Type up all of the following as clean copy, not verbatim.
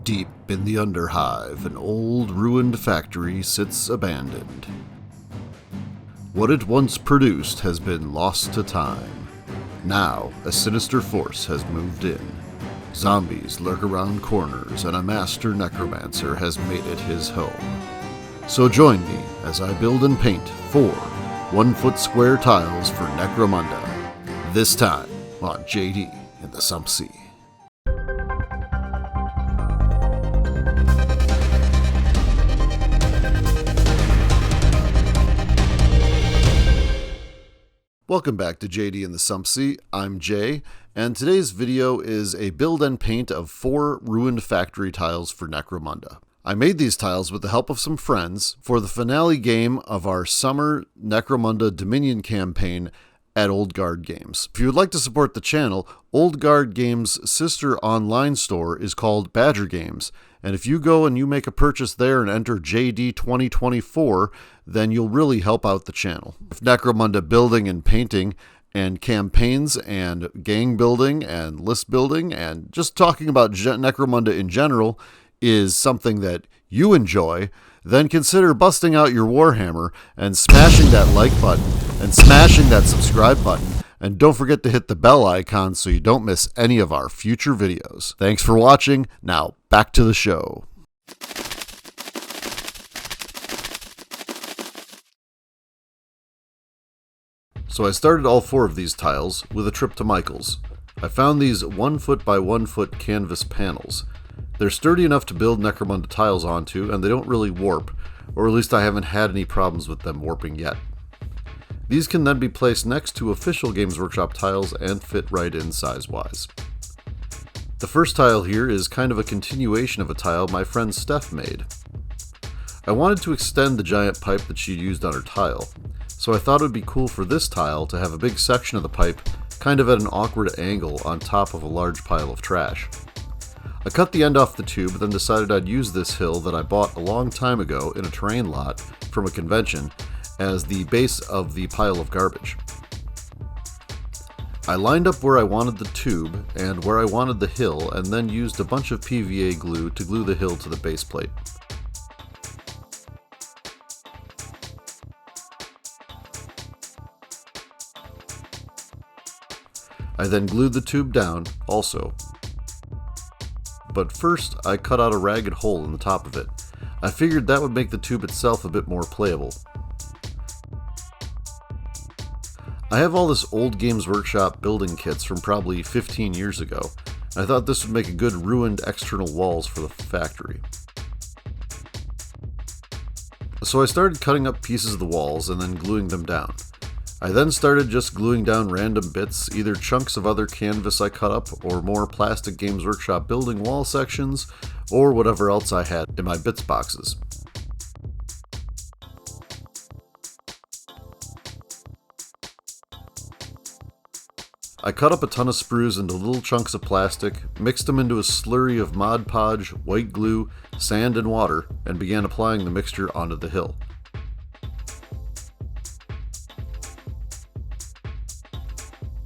Deep in the underhive, an old ruined factory sits abandoned. What it once produced has been lost to time. Now, a sinister force has moved in. Zombies lurk around corners, and a master necromancer has made it his home. So join me as I build and paint 4 1-foot square tiles for Necromunda. This time on JD in the Sump Sea. Welcome back to JD in the Sump Sea. I'm Jay, and today's video is a build and paint of 4 ruined factory tiles for Necromunda. I made these tiles with the help of some friends for the finale game of our summer Necromunda Dominion campaign at oldguardgames. If you would like to support the channel, oldguardgames' sister online store is called Badger Games, and if you go and you make a purchase there and enter JD 2024, then you'll really help out the channel. If Necromunda building and painting and campaigns and gang building and list building and just talking about Necromunda in general is something that you enjoy, then consider busting out your Warhammer and smashing that like button and smashing that subscribe button. And don't forget to hit the bell icon so you don't miss any of our future videos. Thanks for watching. Now, back to the show. So I started all 4 of these tiles with a trip to Michael's. I found these 1-foot by 1-foot canvas panels. They're sturdy enough to build Necromunda tiles onto, and they don't really warp, or at least I haven't had any problems with them warping yet. These can then be placed next to official Games Workshop tiles and fit right in size-wise. The first tile here is kind of a continuation of a tile my friend Steph made. I wanted to extend the giant pipe that she'd used on her tile, so I thought it would be cool for this tile to have a big section of the pipe kind of at an awkward angle on top of a large pile of trash. I cut the end off the tube, then decided I'd use this hill that I bought a long time ago in a terrain lot from a convention as the base of the pile of garbage. I lined up where I wanted the tube and where I wanted the hill, and then used a bunch of PVA glue to glue the hill to the base plate. I then glued the tube down also. But first, I cut out a ragged hole in the top of it. I figured that would make the tube itself a bit more playable. I have all this old Games Workshop building kits from probably 15 years ago, and I thought this would make a good ruined external walls for the factory. So I started cutting up pieces of the walls and then gluing them down. I then started just gluing down random bits, either chunks of other canvas I cut up, or more plastic Games Workshop building wall sections, or whatever else I had in my bits boxes. I cut up a ton of sprues into little chunks of plastic, mixed them into a slurry of Mod Podge, white glue, sand, and water, and began applying the mixture onto the hill.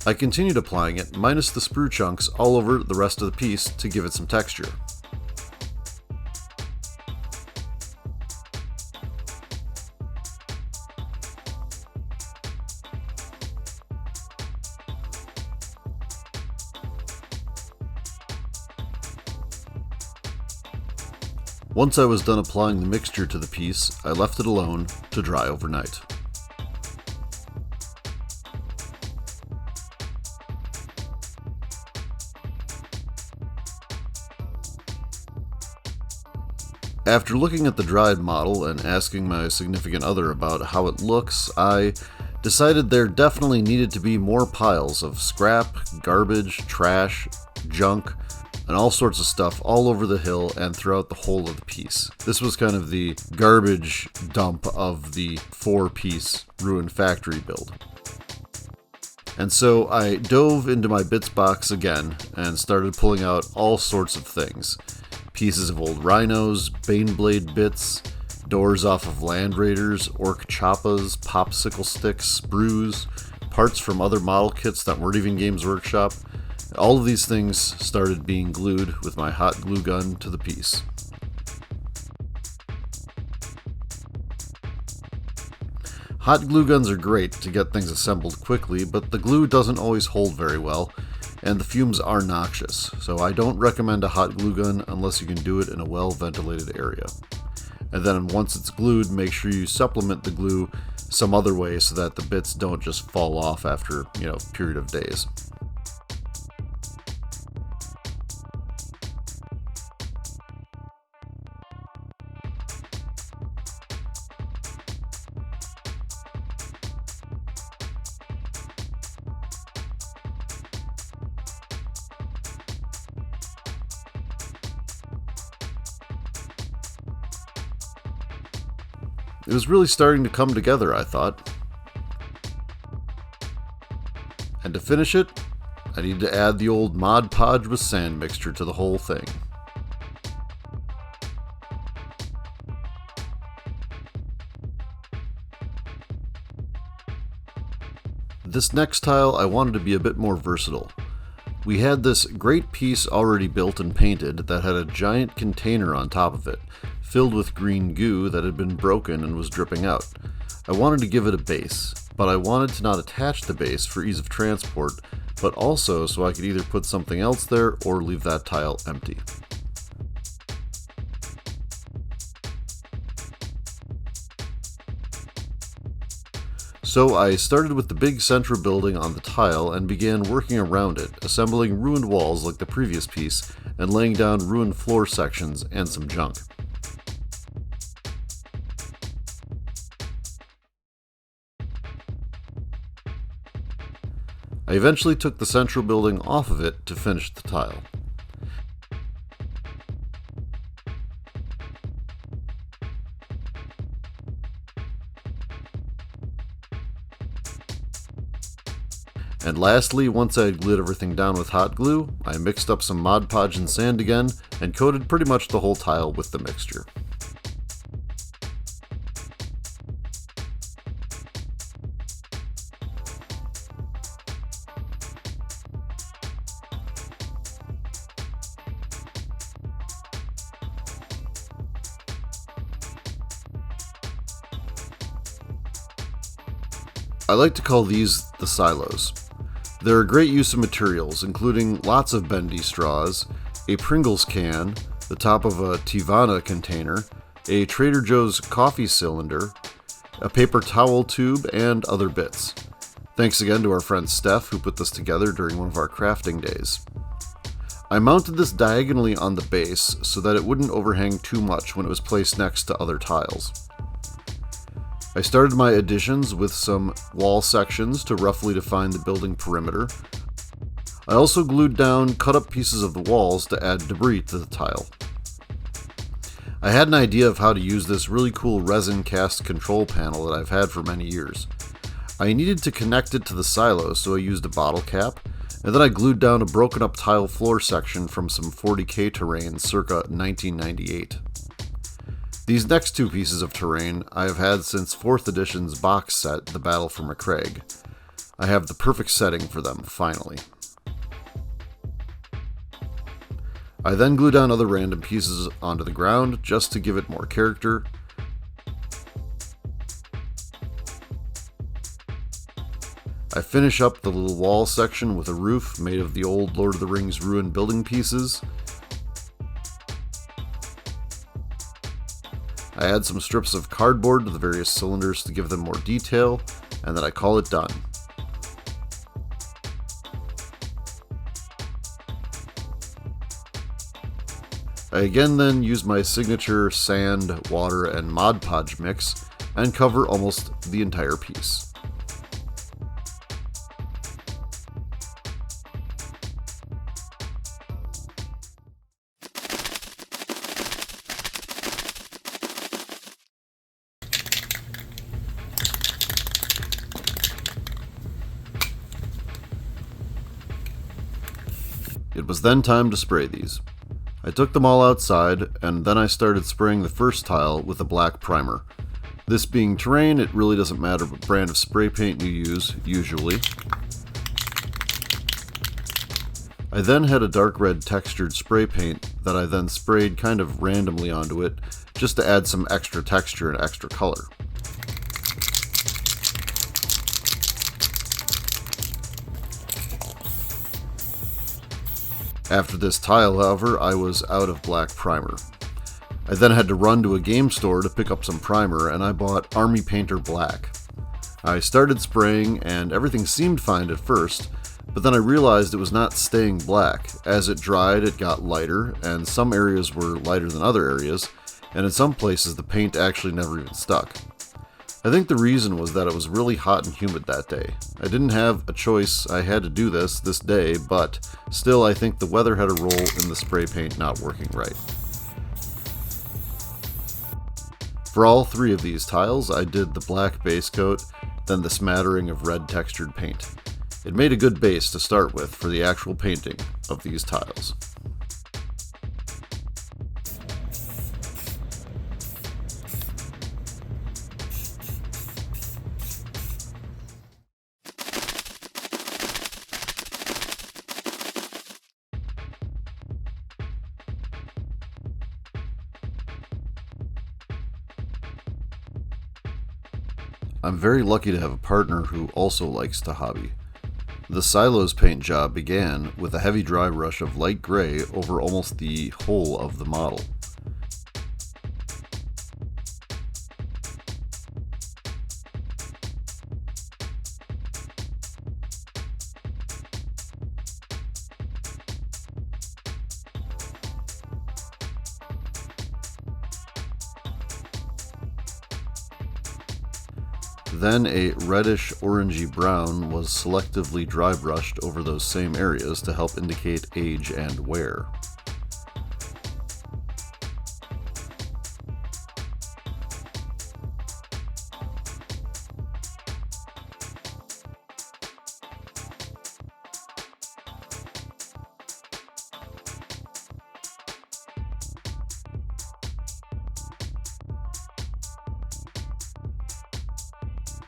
I continued applying it, minus the sprue chunks, all over the rest of the piece to give it some texture. Once I was done applying the mixture to the piece, I left it alone to dry overnight. After looking at the dried model and asking my significant other about how it looks, I decided there definitely needed to be more piles of scrap, garbage, trash, junk, and all sorts of stuff all over the hill and throughout the whole of the piece. This was kind of the garbage dump of the 4-piece ruined factory build. And so I dove into my bits box again and started pulling out all sorts of things. Pieces of old rhinos, baneblade bits, doors off of Land Raiders, orc choppas, popsicle sticks, sprues, parts from other model kits that weren't even Games Workshop, All of these things started being glued with my hot glue gun to the piece. Hot glue guns are great to get things assembled quickly, but the glue doesn't always hold very well, and the fumes are noxious, so I don't recommend a hot glue gun unless you can do it in a well-ventilated area. And then once it's glued, make sure you supplement the glue some other way so that the bits don't just fall off after, a period of days. It was really starting to come together, I thought. And to finish it, I needed to add the old Mod Podge with sand mixture to the whole thing. This next tile I wanted to be a bit more versatile. We had this great piece already built and painted that had a giant container on top of it, filled with green goo that had been broken and was dripping out. I wanted to give it a base, but I wanted to not attach the base for ease of transport, but also so I could either put something else there or leave that tile empty. So I started with the big central building on the tile and began working around it, assembling ruined walls like the previous piece and laying down ruined floor sections and some junk. I eventually took the central building off of it to finish the tile. And lastly, once I had glued everything down with hot glue, I mixed up some Mod Podge and sand again and coated pretty much the whole tile with the mixture. I like to call these the silos. They're a great use of materials, including lots of bendy straws, a Pringles can, the top of a Tivana container, a Trader Joe's coffee cylinder, a paper towel tube, and other bits. Thanks again to our friend Steph, who put this together during one of our crafting days. I mounted this diagonally on the base so that it wouldn't overhang too much when it was placed next to other tiles. I started my additions with some wall sections to roughly define the building perimeter. I also glued down cut up pieces of the walls to add debris to the tile. I had an idea of how to use this really cool resin cast control panel that I've had for many years. I needed to connect it to the silo, so I used a bottle cap, and then I glued down a broken up tile floor section from some 40K terrain circa 1998. These next two pieces of terrain I have had since 4th edition's box set, The Battle for McCraig. I have the perfect setting for them, finally. I then glue down other random pieces onto the ground just to give it more character. I finish up the little wall section with a roof made of the old Lord of the Rings ruined building pieces. I add some strips of cardboard to the various cylinders to give them more detail, and then I call it done. I again then use my signature sand, water, and Mod Podge mix and cover almost the entire piece. It was then time to spray these. I took them all outside, and then I started spraying the first tile with a black primer. This being terrain, it really doesn't matter what brand of spray paint you use, usually. I then had a dark red textured spray paint that I then sprayed kind of randomly onto it just to add some extra texture and extra color. After this tile, however, I was out of black primer. I then had to run to a game store to pick up some primer, and I bought Army Painter Black. I started spraying and everything seemed fine at first, but then I realized it was not staying black. As it dried, it got lighter, and some areas were lighter than other areas, and in some places the paint actually never even stuck. I think the reason was that it was really hot and humid that day. I didn't have a choice, I had to do this day, but still I think the weather had a role in the spray paint not working right. For all three of these tiles, I did the black base coat, then the smattering of red textured paint. It made a good base to start with for the actual painting of these tiles. I'm very lucky to have a partner who also likes to hobby. The silos paint job began with a heavy dry brush of light gray over almost the whole of the model. Then a reddish orangey brown was selectively dry brushed over those same areas to help indicate age and wear.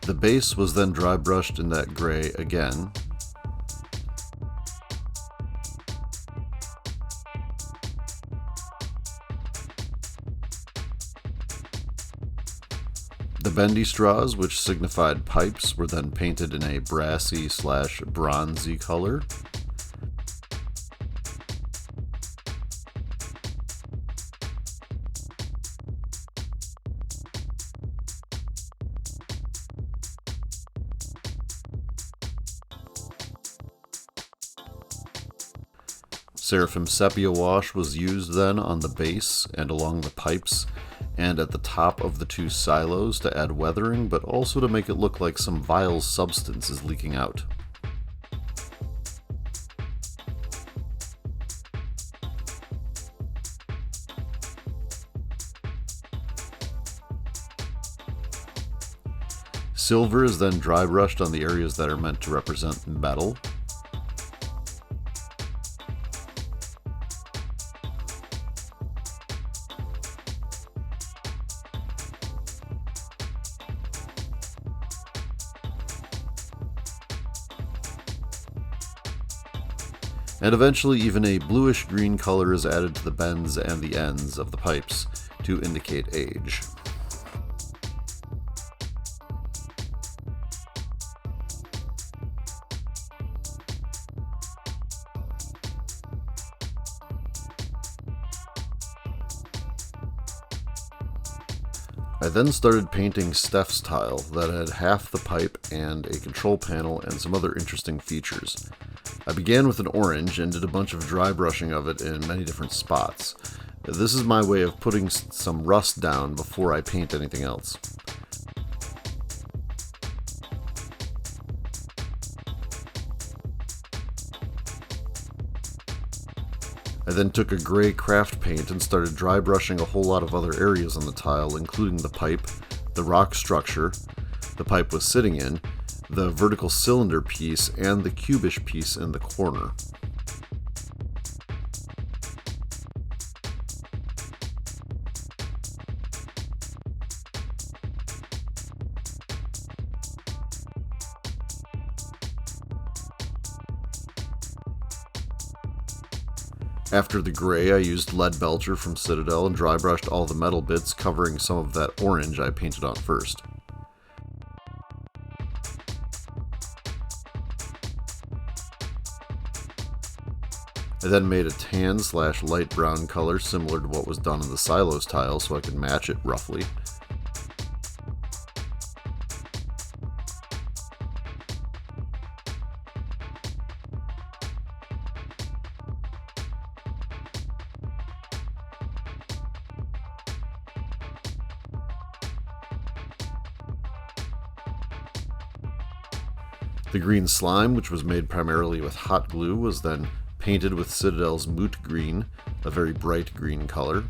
The base was then dry brushed in that gray again. The bendy straws, which signified pipes, were then painted in a brassy/bronzy color. Seraphim sepia wash was used then on the base and along the pipes and at the top of the two silos to add weathering, but also to make it look like some vile substance is leaking out. Silver is then dry brushed on the areas that are meant to represent metal. And eventually even a bluish-green color is added to the bends and the ends of the pipes to indicate age. I then started painting Steph's tile that had half the pipe and a control panel and some other interesting features. I began with an orange and did a bunch of dry brushing of it in many different spots. This is my way of putting some rust down before I paint anything else. I then took a gray craft paint and started dry brushing a whole lot of other areas on the tile, including the pipe, the rock structure the pipe was sitting in, the vertical cylinder piece, and the cubish piece in the corner. After the gray, I used lead belcher from Citadel and dry brushed all the metal bits, covering some of that orange I painted on first. I then made a tan/light brown color similar to what was done in the silos tile so I could match it roughly. The green slime, which was made primarily with hot glue, was then painted with Citadel's Moot Green, a very bright green color.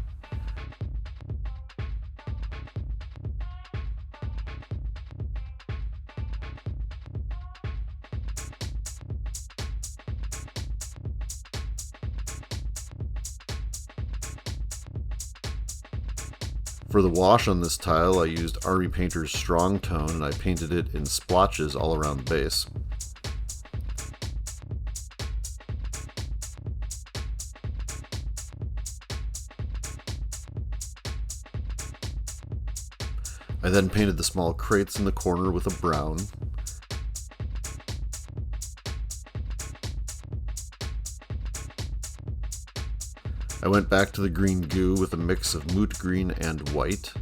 For the wash on this tile, I used Army Painter's Strong Tone and I painted it in splotches all around the base. I then painted the small crates in the corner with a brown. I went back to the green goo with a mix of moot green and white.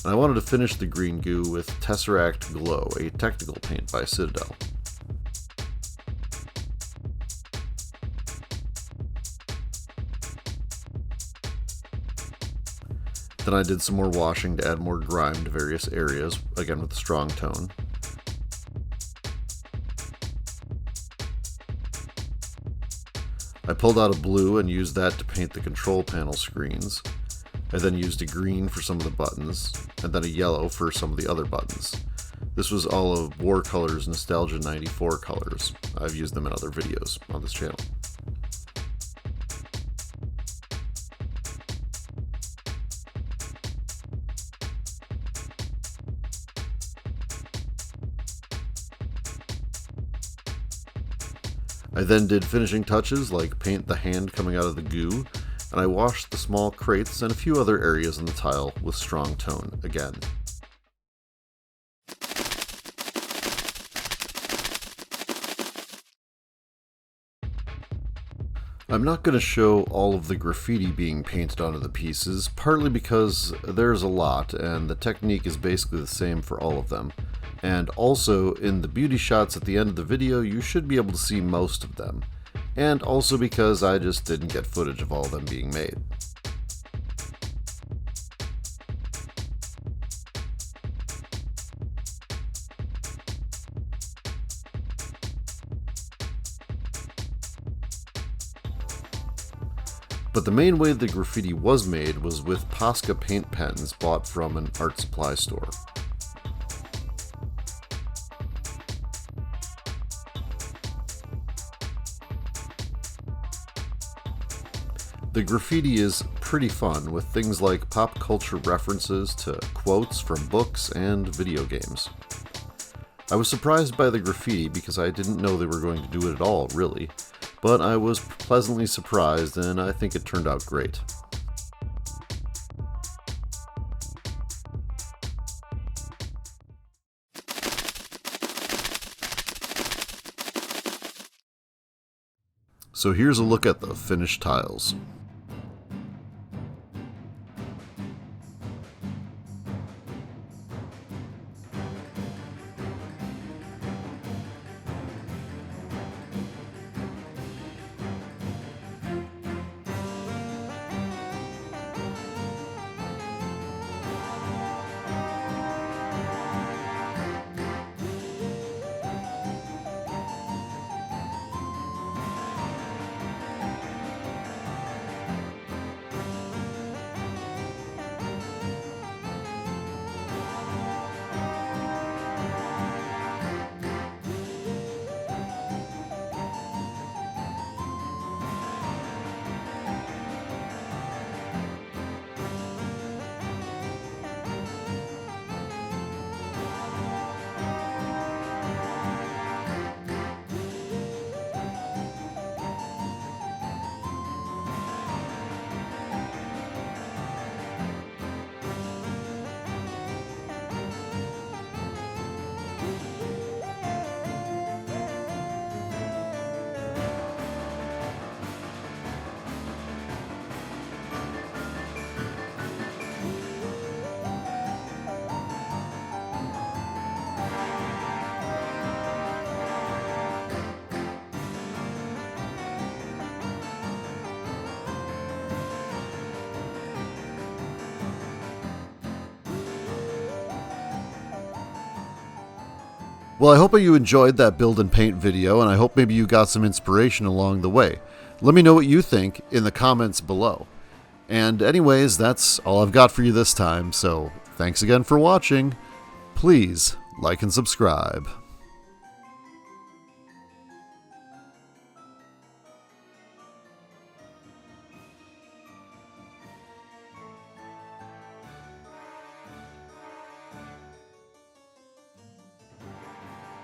And I wanted to finish the green goo with Tesseract Glow, a technical paint by Citadel. Then I did some more washing to add more grime to various areas, again with the strong tone. I pulled out a blue and used that to paint the control panel screens. I then used a green for some of the buttons, and then a yellow for some of the other buttons. This was all of War Colors Nostalgia 94 colors. I've used them in other videos on this channel. I then did finishing touches like paint the hand coming out of the goo, and I washed the small crates and a few other areas in the tile with strong tone again. I'm not going to show all of the graffiti being painted onto the pieces, partly because there's a lot and the technique is basically the same for all of them. And also, in the beauty shots at the end of the video, you should be able to see most of them. And also because I just didn't get footage of all of them being made. But the main way the graffiti was made was with Posca paint pens bought from an art supply store. The graffiti is pretty fun, with things like pop culture references to quotes from books and video games. I was surprised by the graffiti because I didn't know they were going to do it at all, really, but I was pleasantly surprised and I think it turned out great. So here's a look at the finished tiles. Well, I hope you enjoyed that build and paint video, and I hope maybe you got some inspiration along the way. Let me know what you think in the comments below. And anyways, that's all I've got for you this time, so thanks again for watching. Please like and subscribe.